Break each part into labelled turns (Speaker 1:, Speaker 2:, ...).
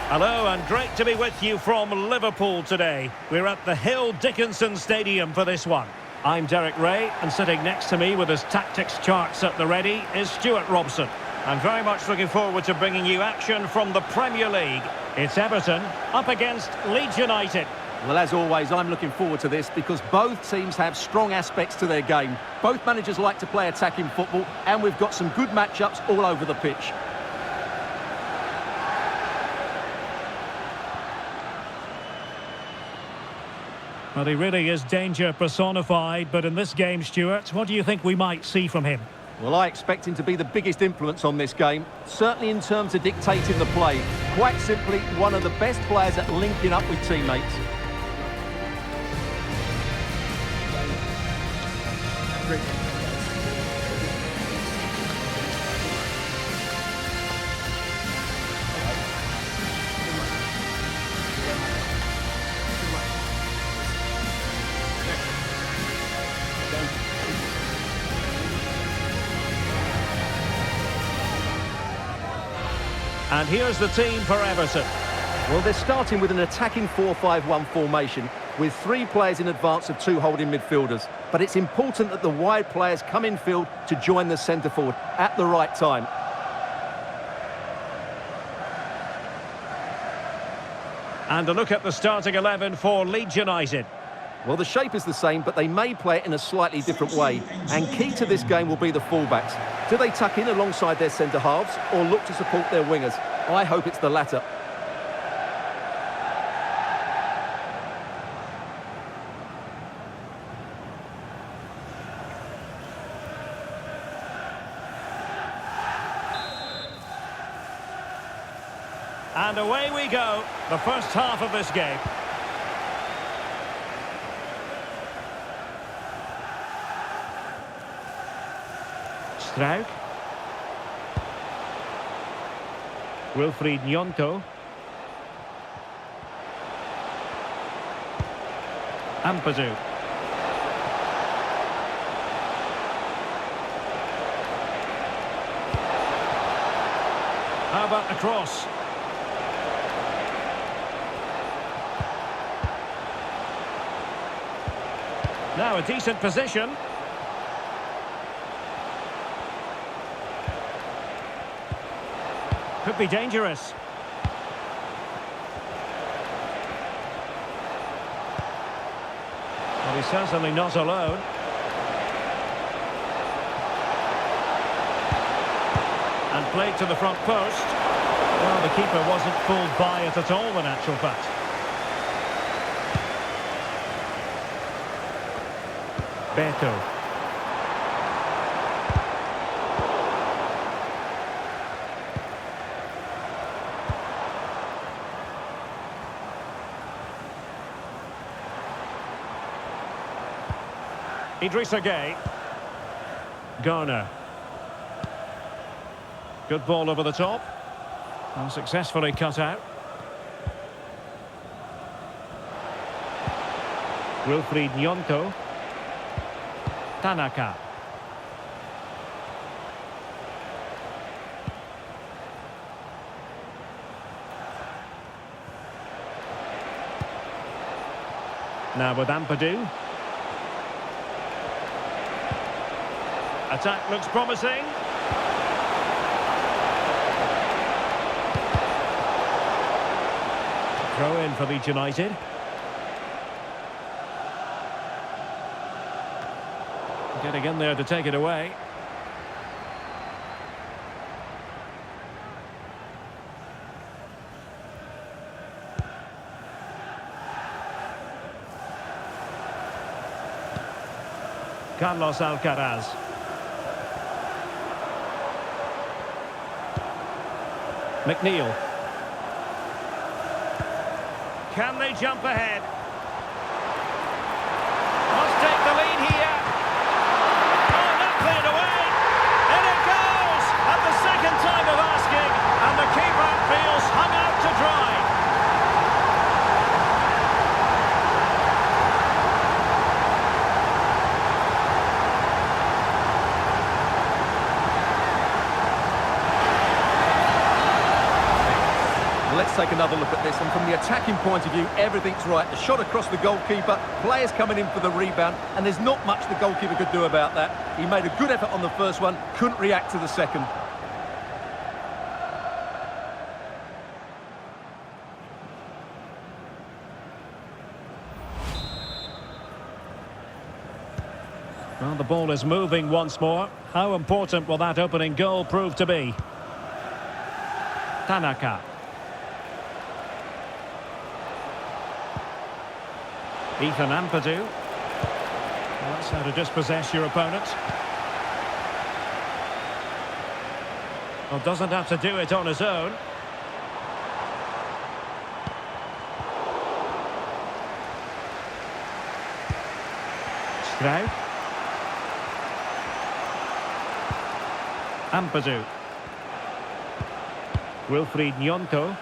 Speaker 1: Hello and great to be with you from Liverpool today. We're at the Hill Dickinson Stadium for this one. I'm Derek Ray, and sitting next to me with his tactics charts at the ready is Stuart Robson. I'm very much looking forward to bringing you action from the Premier League. It's Everton up against Leeds United.
Speaker 2: Well, as always, I'm looking forward to this because both teams have strong aspects to their game. Both managers like to play attacking football, and we've got some good matchups all over the pitch.
Speaker 1: Well, he really is danger personified, but in this game, Stuart, what do you think we might see from him?
Speaker 2: Well, I expect him to be the biggest influence on this game, certainly in terms of dictating the play. Quite simply, one of the best players at linking up with teammates.
Speaker 1: And here's the team for Everton.
Speaker 2: Well, they're starting with an attacking 4-5-1 formation with 3 players in advance of 2 holding midfielders. But it's important that the wide players come in field to join the centre forward at the right time.
Speaker 1: And a look at the starting 11 for Leeds United.
Speaker 2: Well, the shape is the same, but they may play it in a slightly different way. And key to this game will be the fullbacks. Do they tuck in alongside their centre-halves or look to support their wingers? I hope it's the latter.
Speaker 1: And away we go, the first half of this game. Struik. Wilfried Gnonto. Ampadu. How about the cross? Now a decent position. Could be dangerous. Well, he's certainly not alone. And played to the front post. Well, the keeper wasn't fooled by it at all, in actual fact. Beto. Idrissa Gueye. Garner. Good ball over the top. And successfully cut out. Wilfried Gnonto. Tanaka. Now with Ampadu. Attack looks promising. Throw in for Leeds United. Getting in there to take it away. Carlos Alcaraz. McNeil. Can they jump ahead? Must take the lead here. Oh, not cleared away. In it goes! At the second time of asking, and the keeper feels hung out to dry.
Speaker 2: take another look at this, and from the attacking point of view, everything's right. The shot across the goalkeeper, players coming in for the rebound, and there's not much the goalkeeper could do about that. He made a good effort on the first one, couldn't react to the second.
Speaker 1: Well, the ball is moving once more. How important will that opening goal prove to be? Tanaka. Ethan Ampadu. Well, that's how to dispossess your opponent. Well, doesn't have to do it on his own. Stroud. Ampadu. Wilfried Nyonto.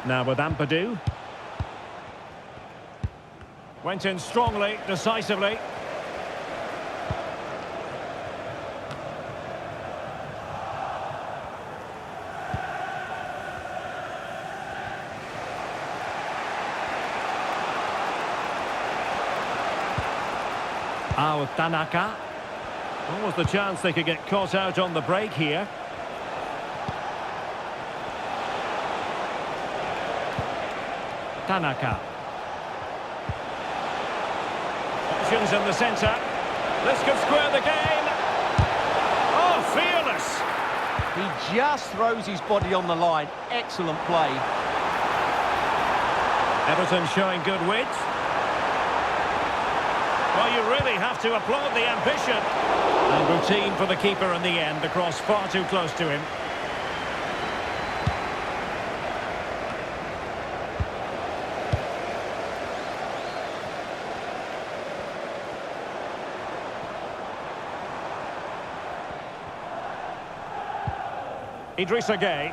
Speaker 1: Now with Ampadu. Went in strongly, decisively. Tanaka. What was the chance they could get caught out on the break here? Tanaka. Options in the centre. This could square the game. Oh, fearless!
Speaker 2: He just throws his body on the line. Excellent play.
Speaker 1: Everton showing good wit. Well, you really have to applaud the ambition. And routine for the keeper in the end. The cross far too close to him. Idrissa Gueye.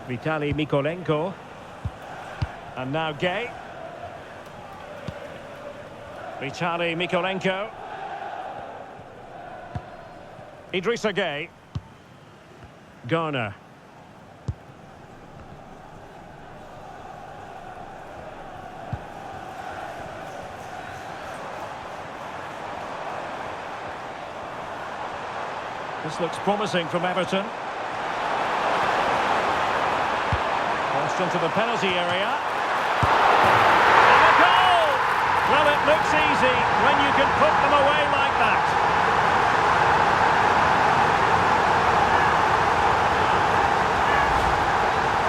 Speaker 1: Vitaly Mykolenko. And now Gueye. Vitaly Mykolenko. Idrissa Gueye. Garner. This looks promising from Everton. Crossed into the penalty area. And a goal! Well, it looks easy when you can put them away like that.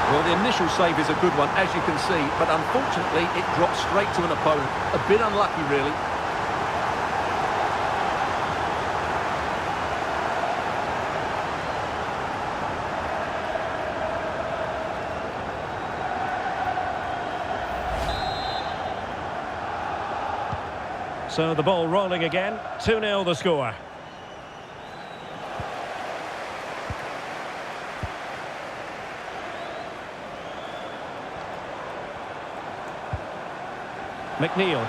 Speaker 2: Well, the initial save is a good one, as you can see, but unfortunately it drops straight to an opponent. A bit unlucky, really.
Speaker 1: So the ball rolling again. 2-0 the score. McNeil.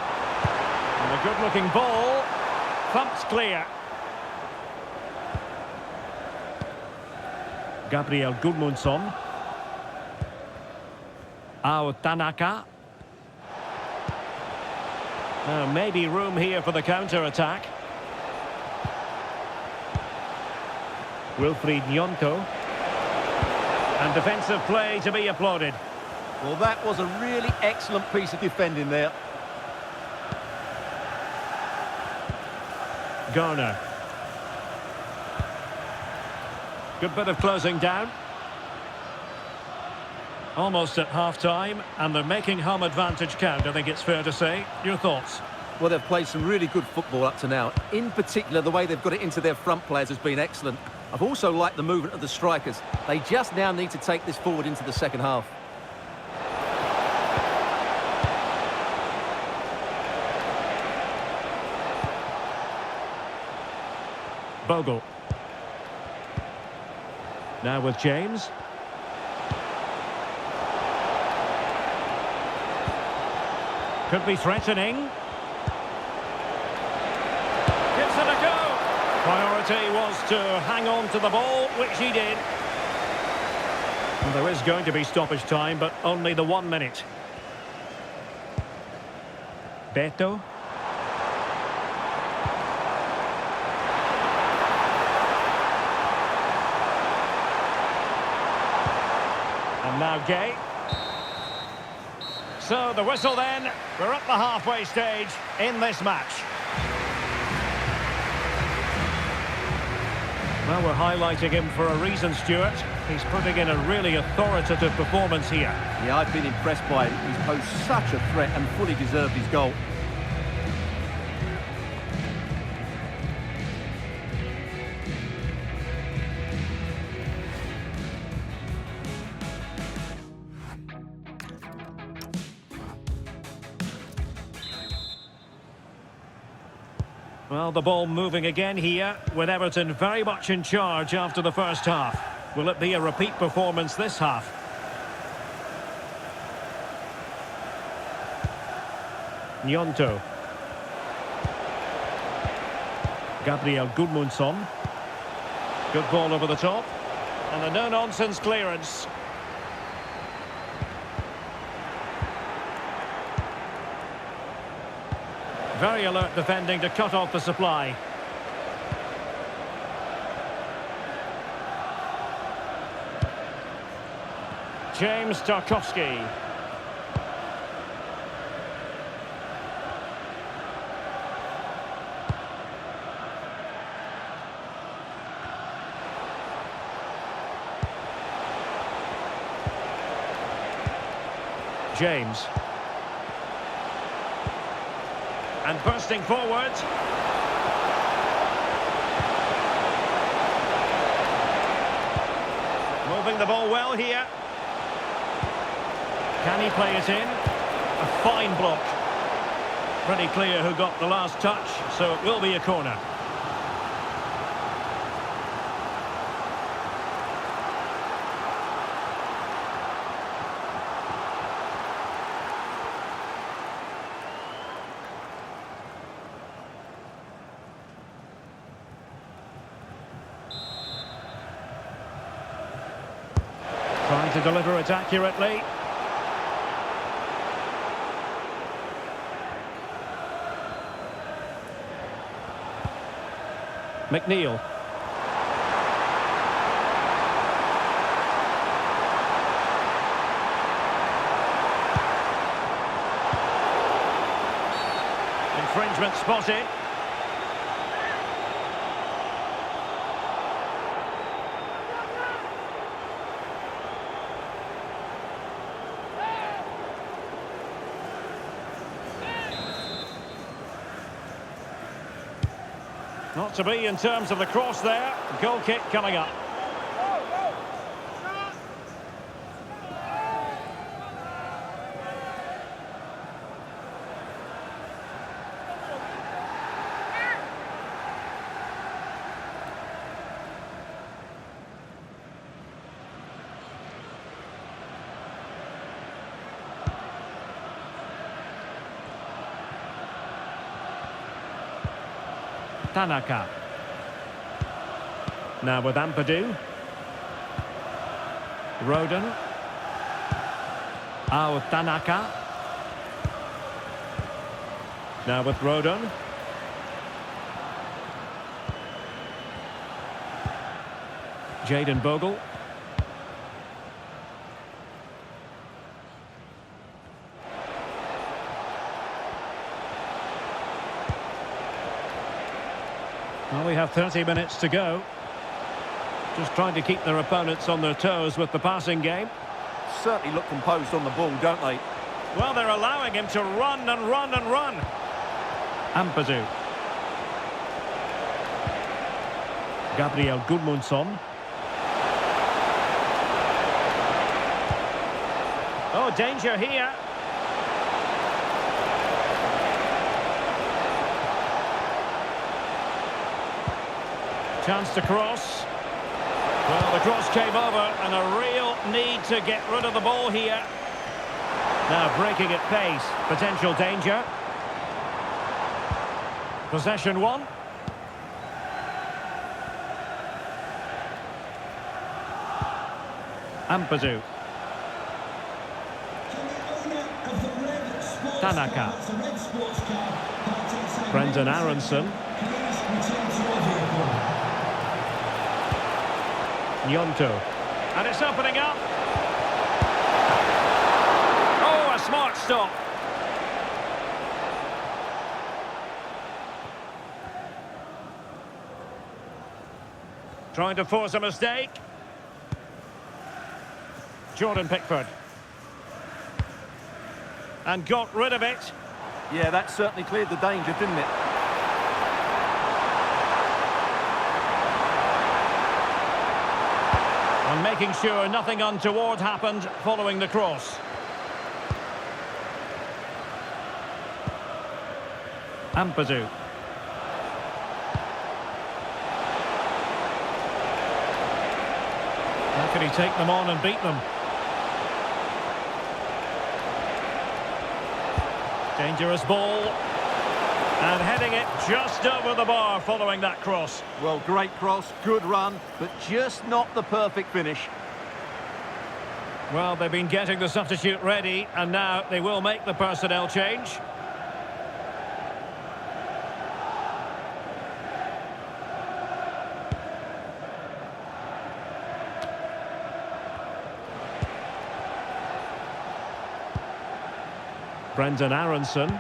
Speaker 1: And a good-looking ball. Thumped clear. Gabriel Gudmundsson. Tanaka. Maybe room here for the counter-attack. Wilfried Nyonto. And defensive play to be applauded.
Speaker 2: Well, that was a really excellent piece of defending there.
Speaker 1: Garner. Good bit of closing down. Almost at half-time, and they're making home advantage count, I think it's fair to say. Your thoughts?
Speaker 2: Well, they've played some really good football up to now. In particular, the way they've got it into their front players has been excellent. I've also liked the movement of the strikers. They just now need to take this forward into the second half.
Speaker 1: Bogle. Now with James. Could be threatening. Gives it a go. Priority was to hang on to the ball, which he did. And there is going to be stoppage time, but only the 1 minute. Beto. And now Gay. So the whistle then. We're at the halfway stage in this match. Well, we're highlighting him for a reason, Stuart. He's putting in a really authoritative performance here.
Speaker 2: Yeah, I've been impressed by it. He's posed such a threat and fully deserved his goal.
Speaker 1: Well, the ball moving again here, with Everton very much in charge after the first half. Will it be a repeat performance this half? Gnonto. Gabriel Gudmundsson. Good ball over the top. And a no-nonsense clearance. Very alert defending to cut off the supply. James Tarkowski. James. And bursting forward. Moving the ball well here. Can he play it in? A fine block. Pretty clear who got the last touch, so it will be a corner. Trying to deliver it accurately. McNeil. Infringement spotted. Not to be in terms of the cross there. Goal kick coming up. Tanaka. Now with Ampadu. Rodon. Tanaka. Now with Rodon. Jayden Bogle. Well, we have 30 minutes to go. Just trying to keep their opponents on their toes with the passing game.
Speaker 2: Certainly look composed on the ball, don't they?
Speaker 1: Well, they're allowing him to run and run and run. Ampadu. Gabriel Gudmundsson. Oh, danger here. Chance to cross. Well, the cross came over and a real need to get rid of the ball here. Now breaking at pace. Potential danger. Possession one. Ampadu. Tanaka. Brendan Aronson. Nyonto. And it's opening up. Oh, a smart stop. Trying to force a mistake. Jordan Pickford. And got rid of it.
Speaker 2: Yeah, that certainly cleared the danger, didn't it?
Speaker 1: And making sure nothing untoward happened following the cross. Ampadu. How can he take them on and beat them? Dangerous ball. And heading it just over the bar following that cross.
Speaker 2: Well, great cross, good run, but just not the perfect finish.
Speaker 1: Well, they've been getting the substitute ready, and now they will make the personnel change. Brendan Aronson.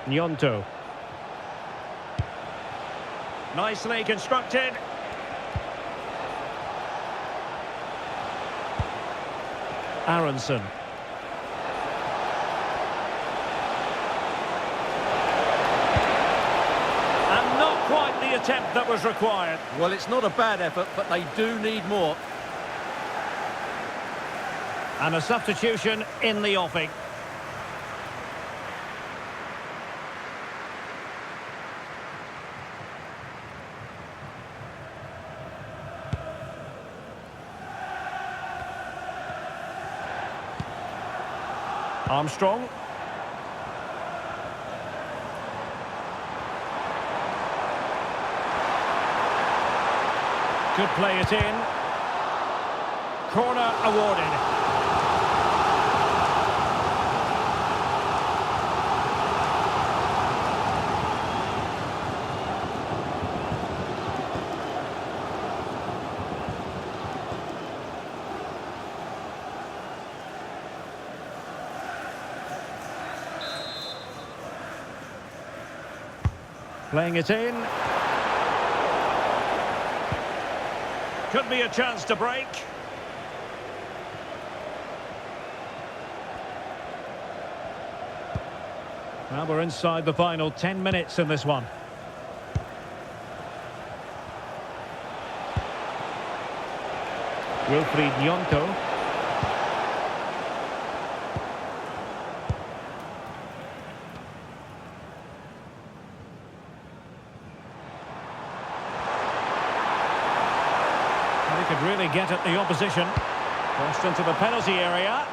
Speaker 1: Nyonto. Nicely constructed. Aronson. And not quite the attempt that was required.
Speaker 2: Well, it's not a bad effort, but they do need more.
Speaker 1: And a substitution in the offing. Armstrong. Could play it in. Corner awarded. Playing it in. Could be a chance to break. Well, we're inside the final 10 minutes in this one. Wilfried Nyonto. He could really get at the opposition. Crossed into the penalty area.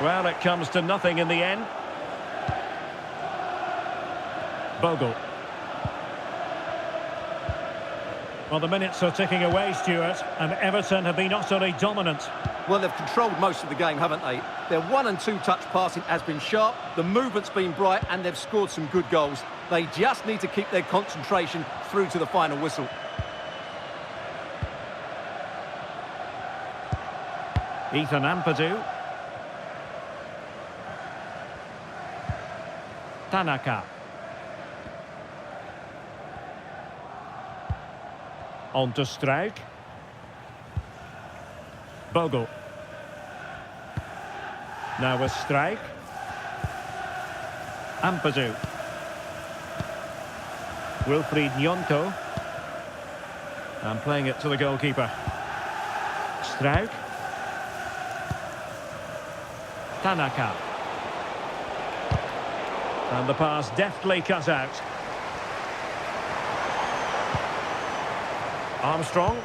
Speaker 1: Well, it comes to nothing in the end. Bogle. Well, the minutes are ticking away, Stuart, and Everton have been utterly dominant.
Speaker 2: Well, they've controlled most of the game, haven't they? Their 1- and 2-touch passing has been sharp, the movement's been bright, and they've scored some good goals. They just need to keep their concentration through to the final whistle.
Speaker 1: Ethan Ampadu. Tanaka. On to Struijk. Bogle. Now with Struijk. Ampadu. Wilfried Nyonto. And playing it to the goalkeeper. Struijk. Tanaka. And the pass deftly cut out. Armstrong.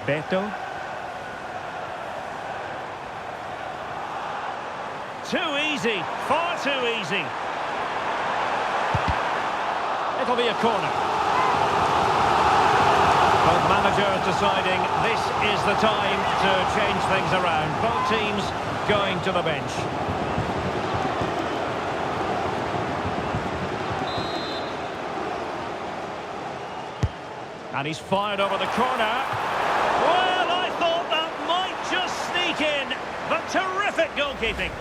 Speaker 1: Beto. too easy, far too easy. It'll be a corner. Both managers deciding this is the time to change things around. Both teams going to the bench. And he's fired over the corner. Well, I thought that might just sneak in, but terrific goalkeeping.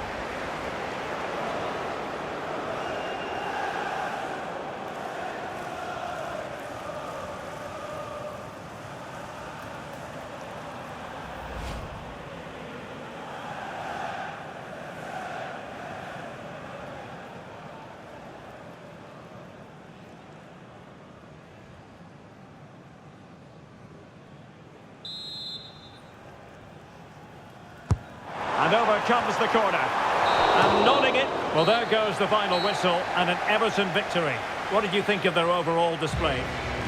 Speaker 1: And over comes the corner. And nodding it. Well, there goes the final whistle and an Everton victory. What did you think of their overall display?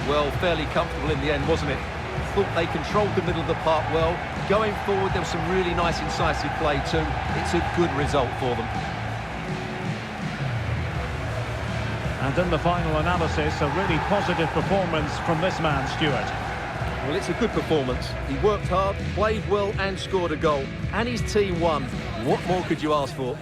Speaker 2: Well, fairly comfortable in the end, wasn't it? Thought they controlled the middle of the park well. Going forward, there was some really nice incisive play too. It's a good result for them.
Speaker 1: And in the final analysis, a really positive performance from this man, Stuart.
Speaker 2: Well, it's a good performance. He worked hard, played well and scored a goal. And his team won. What more could you ask for?